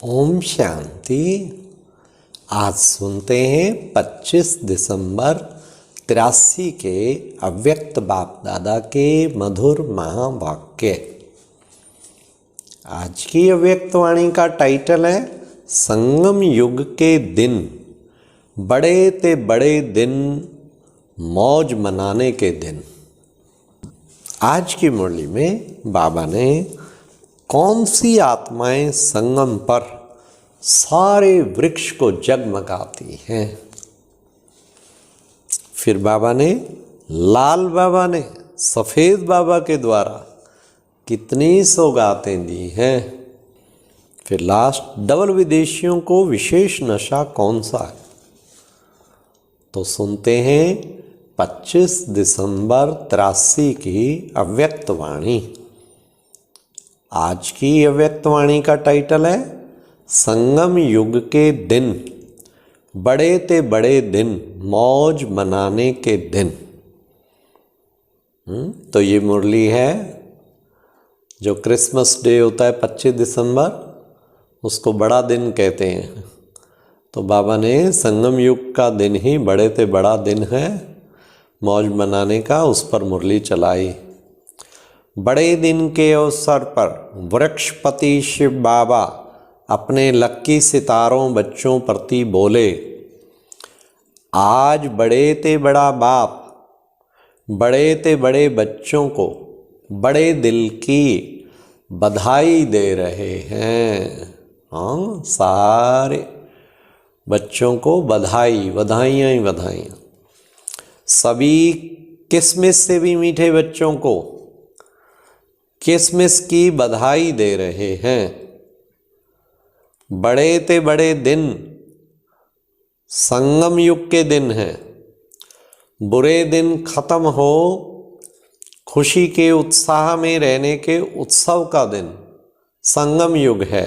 ओम शांति। आज सुनते हैं 25 दिसंबर 83 के अव्यक्त बाप दादा के मधुर महावाक्य। आज की अव्यक्त वाणी का टाइटल है संगम युग के दिन, बड़े ते बड़े दिन, मौज मनाने के दिन। आज की मुरली में बाबा ने कौन सी आत्माएं संगम पर सारे वृक्ष को जगमगाती हैं। फिर बाबा ने लाल बाबा ने सफ़ेद बाबा के द्वारा कितनी सौगातें दी हैं। फिर लास्ट डबल विदेशियों को विशेष नशा कौन सा है, तो सुनते हैं 25 दिसंबर 83 की अव्यक्त वाणी। आज की अव्यक्त वाणी का टाइटल है संगम युग के दिन, बड़े ते बड़े दिन, मौज मनाने के दिन। तो ये मुरली है जो क्रिसमस डे होता है 25 दिसंबर, उसको बड़ा दिन कहते हैं। तो बाबा ने संगम युग का दिन ही बड़े ते बड़ा दिन है मौज मनाने का, उस पर मुरली चलाई। बड़े दिन के अवसर पर वृक्षपति शिव बाबा अपने लक्की सितारों बच्चों प्रति बोले, आज बड़े ते बड़ा बाप बड़े ते बड़े बच्चों को बड़े दिल की बधाई दे रहे हैं। हाँ, सारे बच्चों को बधाइयाँ ही बधाइयाँ। सभी किसमिस से भी मीठे बच्चों को किसमिस की बधाई दे रहे हैं। बड़े ते बड़े दिन संगम युग के दिन हैं। बुरे दिन खत्म हो, खुशी के उत्साह में रहने के उत्सव का दिन संगम युग है।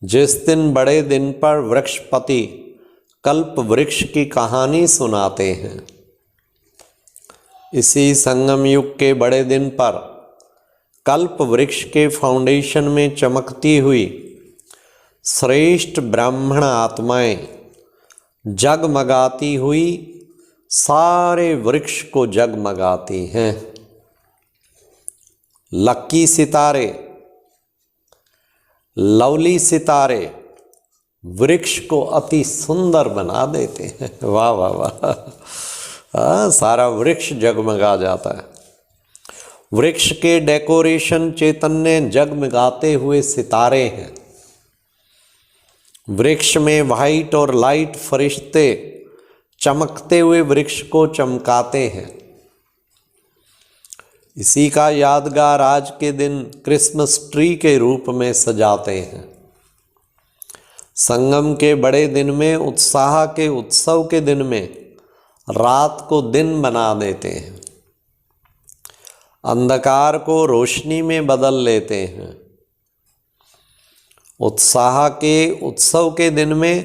जिस दिन बड़े दिन पर वृक्षपति कल्प वृक्ष की कहानी सुनाते हैं, इसी संगम युग के बड़े दिन पर कल्प वृक्ष के फाउंडेशन में चमकती हुई श्रेष्ठ ब्राह्मण आत्माएं जगमगाती हुई सारे वृक्ष को जगमगाती हैं। लक्की सितारे, लवली सितारे वृक्ष को अति सुंदर बना देते हैं। वाह वाह वाह। सारा वृक्ष जगमगा जाता है। वृक्ष के डेकोरेशन चैतन्य जगमगाते हुए सितारे हैं। वृक्ष में वाइट और लाइट फरिश्ते चमकते हुए वृक्ष को चमकाते हैं। इसी का यादगार आज के दिन क्रिसमस ट्री के रूप में सजाते हैं। संगम के बड़े दिन में, उत्साह के उत्सव के दिन में रात को दिन बना देते हैं, अंधकार को रोशनी में बदल लेते हैं। उत्साह के उत्सव के दिन में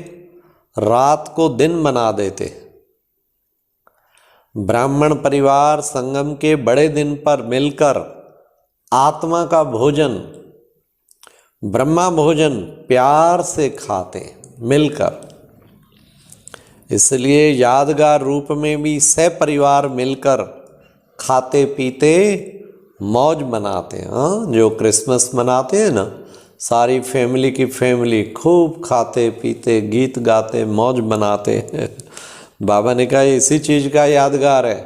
रात को दिन बना देते हैं। ब्राह्मण परिवार संगम के बड़े दिन पर मिलकर आत्मा का भोजन, ब्रह्मा भोजन प्यार से खाते हैं मिलकर। इसलिए यादगार रूप में भी सपरिवार मिलकर खाते पीते मौज मनाते हैं। हाँ, जो क्रिसमस मनाते हैं ना, सारी फैमिली की फैमिली खूब खाते पीते गीत गाते मौज मनाते हैं। बाबा ने कहा इसी चीज़ का यादगार है।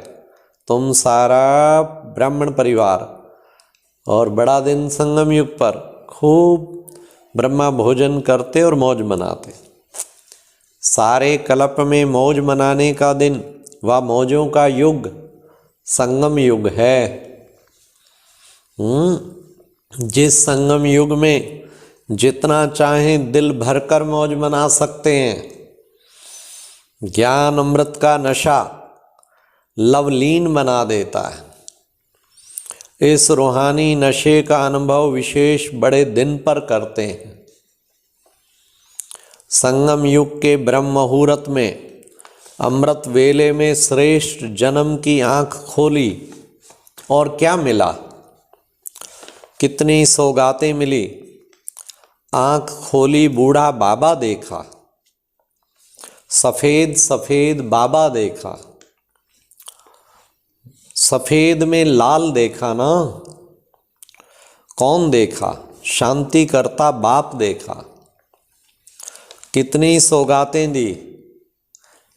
तुम सारा ब्राह्मण परिवार और बड़ा दिन संगम युग पर खूब ब्रह्मा भोजन करते और मौज मनाते। सारे कल्प में मौज मनाने का दिन व मौजों का युग संगम युग है। जिस संगम युग में जितना चाहें दिल भरकर मौज मना सकते हैं। ज्ञान अमृत का नशा लवलीन बना देता है। इस रूहानी नशे का अनुभव विशेष बड़े दिन पर करते हैं। संगम युग के ब्रह्म मुहूर्त में अमृत वेले में श्रेष्ठ जन्म की आंख खोली और क्या मिला, कितनी सौगातें मिली। आंख खोली बूढ़ा बाबा देखा, सफेद सफेद बाबा देखा, सफेद में लाल देखा ना। कौन देखा? शांति करता बाप देखा। कितनी सौगातें दी,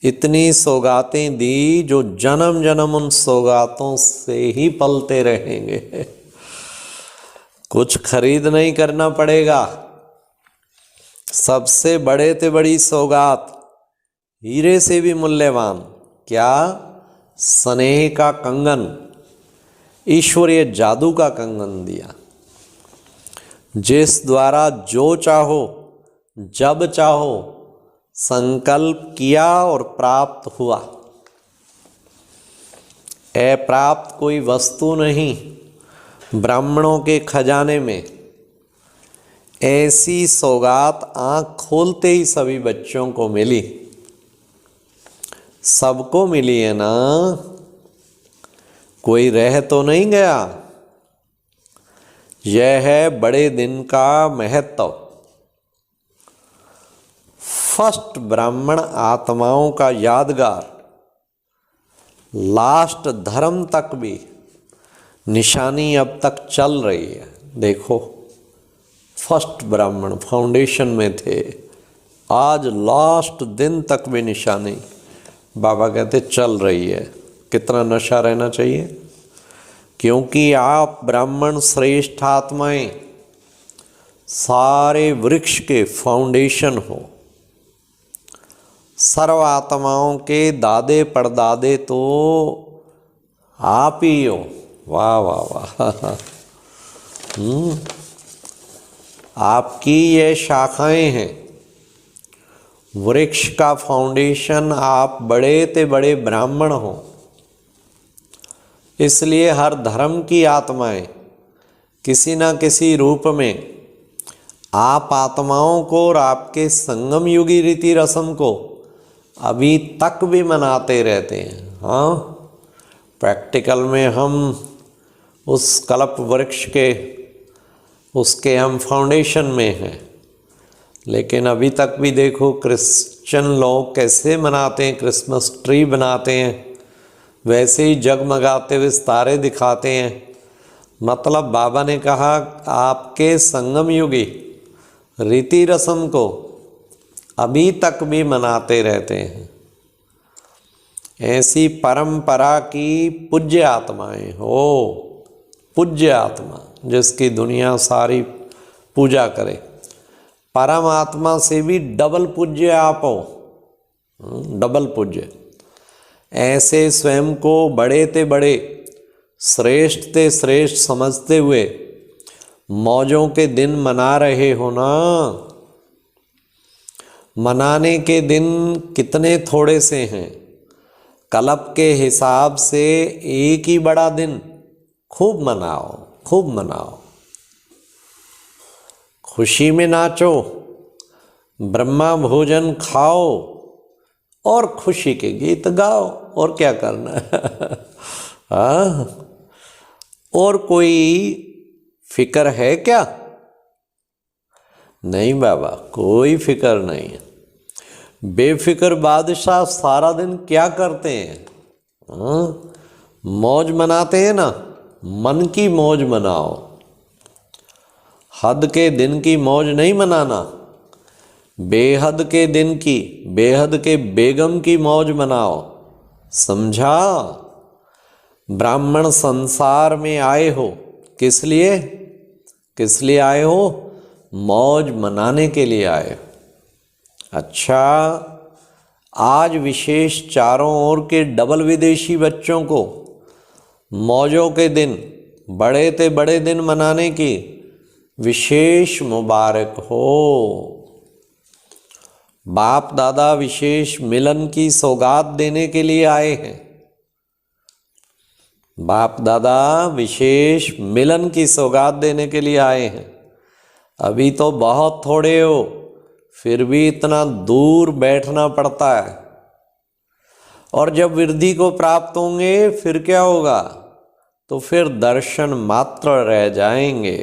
इतनी सौगातें दी जो जन्म जन्म उन सौगातों से ही पलते रहेंगे। कुछ खरीद नहीं करना पड़ेगा। सबसे बड़े से बड़ी सौगात, हीरे से भी मूल्यवान, क्या? स्नेह का कंगन, ईश्वरीय जादू का कंगन दिया, जिस द्वारा जो चाहो जब चाहो संकल्प किया और प्राप्त हुआ। अप्राप्त कोई वस्तु नहीं। ब्राह्मणों के खजाने में ऐसी सौगात आंख खोलते ही सभी बच्चों को मिली। सबको मिली है ना, कोई रह तो नहीं गया। यह है बड़े दिन का महत्व। फर्स्ट ब्राह्मण आत्माओं का यादगार, लास्ट धर्म तक भी निशानी अब तक चल रही है। देखो, फर्स्ट ब्राह्मण फाउंडेशन में थे, आज लास्ट दिन तक भी निशानी बाबा कहते चल रही है। कितना नशा रहना चाहिए, क्योंकि आप ब्राह्मण श्रेष्ठ आत्माएं सारे वृक्ष के फाउंडेशन हो। सर्व आत्माओं के दादे परदादे तो आप ही हो। वाह वाह वाह। आपकी ये शाखाएं हैं। वृक्ष का फाउंडेशन आप बड़े ते बड़े ब्राह्मण हो। इसलिए हर धर्म की आत्माएं किसी न किसी रूप में आप आत्माओं को और आपके संगम युगी रीति रस्म को अभी तक भी मनाते रहते हैं। हाँ, प्रैक्टिकल में हम उस कल्प वृक्ष के उसके हम फाउंडेशन में हैं, लेकिन अभी तक भी देखो क्रिश्चियन लोग कैसे मनाते हैं, क्रिसमस ट्री बनाते हैं, वैसे ही जगमगाते हुए तारे दिखाते हैं। मतलब बाबा ने कहा आपके संगम युगी रीति रस्म को अभी तक भी मनाते रहते हैं। ऐसी परंपरा की पूज्य आत्माएं हो, पूज्य आत्मा जिसकी दुनिया सारी पूजा करे। परम आत्मा से भी डबल पूज्य आप हो, डबल पूज्य। ऐसे स्वयं को बड़े ते बड़े, श्रेष्ठ ते श्रेष्ठ समझते हुए मौजों के दिन मना रहे हो ना। मनाने के दिन कितने थोड़े से हैं। कल्प के हिसाब से एक ही बड़ा दिन, खूब मनाओ, खूब मनाओ, खुशी में नाचो, ब्रह्मा भोजन खाओ और खुशी के गीत गाओ। और क्या करना है? हाँ, और कोई फिक्र है क्या? नहीं बाबा, कोई फिक्र नहीं है। बेफिक्र बादशाह सारा दिन क्या करते हैं? हाँ, मौज मनाते हैं ना। मन की मौज मनाओ, हद के दिन की मौज नहीं मनाना। बेहद के दिन की, बेहद के बेगम की मौज मनाओ। समझा? ब्राह्मण संसार में आए हो किस लिए? किस लिए आए हो? मौज मनाने के लिए आए। अच्छा, आज विशेष चारों ओर के डबल विदेशी बच्चों को मौजों के दिन, बड़े ते बड़े दिन मनाने की विशेष मुबारक हो। बाप दादा विशेष मिलन की सौगात देने के लिए आए हैं। बाप दादा विशेष मिलन की सौगात देने के लिए आए हैं। अभी तो बहुत थोड़े हो, फिर भी इतना दूर बैठना पड़ता है। और जब वृद्धि को प्राप्त होंगे फिर क्या होगा? तो फिर दर्शन मात्र रह जाएंगे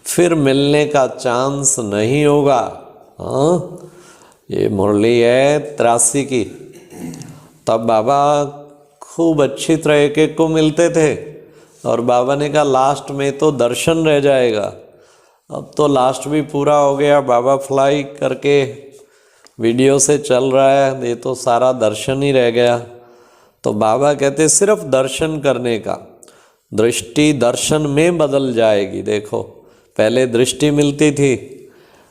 फिर मिलने का चांस नहीं होगा। हाँ, ये मुरली है 83 की। तब बाबा खूब अच्छी तरीके को मिलते थे और बाबा ने कहा लास्ट में तो दर्शन रह जाएगा। अब तो लास्ट भी पूरा हो गया, बाबा फ्लाई करके वीडियो से चल रहा है, ये तो सारा दर्शन ही रह गया। तो बाबा कहते सिर्फ दर्शन करने का, दृष्टि दर्शन में बदल जाएगी। देखो पहले दृष्टि मिलती थी,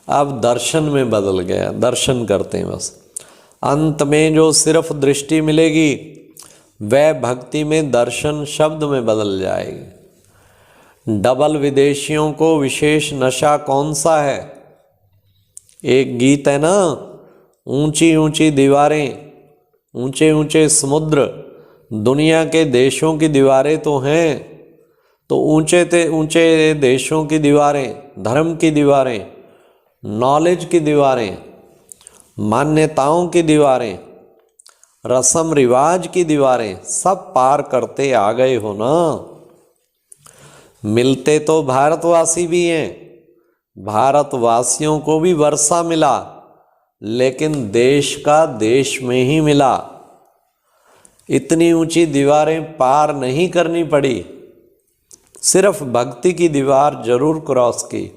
अब दर्शन में बदल गया, दर्शन करते हैं बस। अंत में जो सिर्फ दृष्टि मिलेगी वह भक्ति में दर्शन शब्द में बदल जाएगी। डबल विदेशियों को विशेष नशा कौन सा है? एक गीत है ना, ऊंची ऊंची दीवारें, ऊंचे ऊंचे समुद्र, दुनिया के देशों की दीवारें तो हैं, तो ऊंचे देशों की दीवारें, धर्म की दीवारें, नॉलेज की दीवारें, मान्यताओं की दीवारें, रस्म रिवाज की दीवारें सब पार करते आ गए हो ना। मिलते तो भारतवासी भी हैं, भारतवासियों को भी वर्षा मिला, लेकिन देश का देश में ही मिला। इतनी ऊंची दीवारें पार नहीं करनी पड़ी, सिर्फ भक्ति की दीवार जरूर क्रॉस की।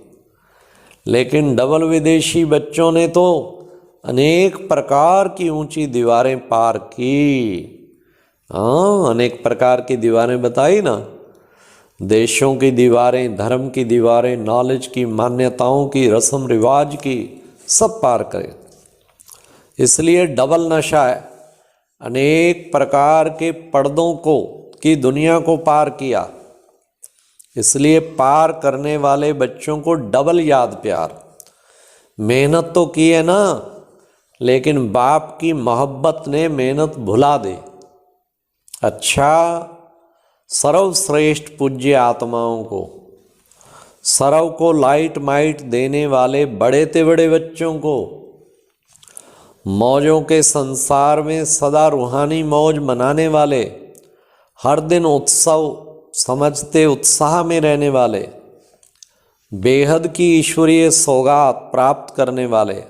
लेकिन डबल विदेशी बच्चों ने तो अनेक प्रकार की ऊंची दीवारें पार की। हाँ, अनेक प्रकार की दीवारें बताई ना, देशों की दीवारें, धर्म की दीवारें, नॉलेज की, मान्यताओं की, रस्म रिवाज की, सब पार करे। इसलिए डबल नशा है, अनेक प्रकार के पर्दों को की दुनिया को पार किया। इसलिए पार करने वाले बच्चों को डबल याद प्यार। मेहनत तो की है ना, लेकिन बाप की मोहब्बत ने मेहनत भुला दे। अच्छा, सर्वश्रेष्ठ पूज्य आत्माओं को, सर्व को लाइट माइट देने वाले बड़े ते बड़े बच्चों को, मौजों के संसार में सदा रूहानी मौज मनाने वाले, हर दिन उत्सव समझते उत्साह में रहने वाले, बेहद की ईश्वरीय सौगात प्राप्त करने वाले,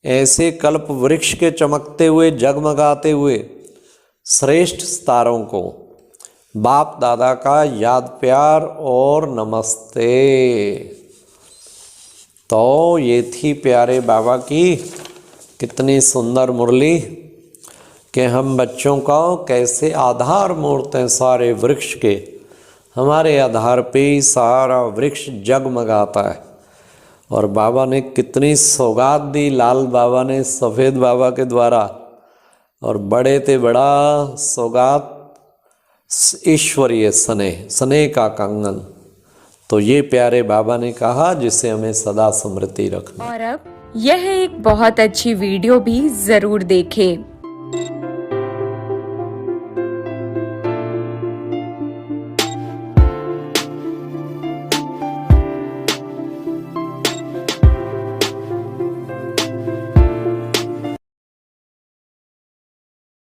ऐसे कल्प वृक्ष के चमकते हुए जगमगाते हुए श्रेष्ठ सितारों को बाप दादा का याद प्यार और नमस्ते। तो ये थी प्यारे बाबा की कितनी सुंदर मुरली कि हम बच्चों का कैसे आधार मूर्त हैं सारे वृक्ष के, हमारे आधार पे ही सारा वृक्ष जगमगाता है। और बाबा ने कितनी सौगात दी, लाल बाबा ने सफ़ेद बाबा के द्वारा, और बड़े ते बड़ा सौगात ईश्वरीय स्नेह, स्नेह का कंगन। तो ये प्यारे बाबा ने कहा जिसे हमें सदा स्मृति रखना। और अब यह एक बहुत अच्छी वीडियो भी जरूर देखें।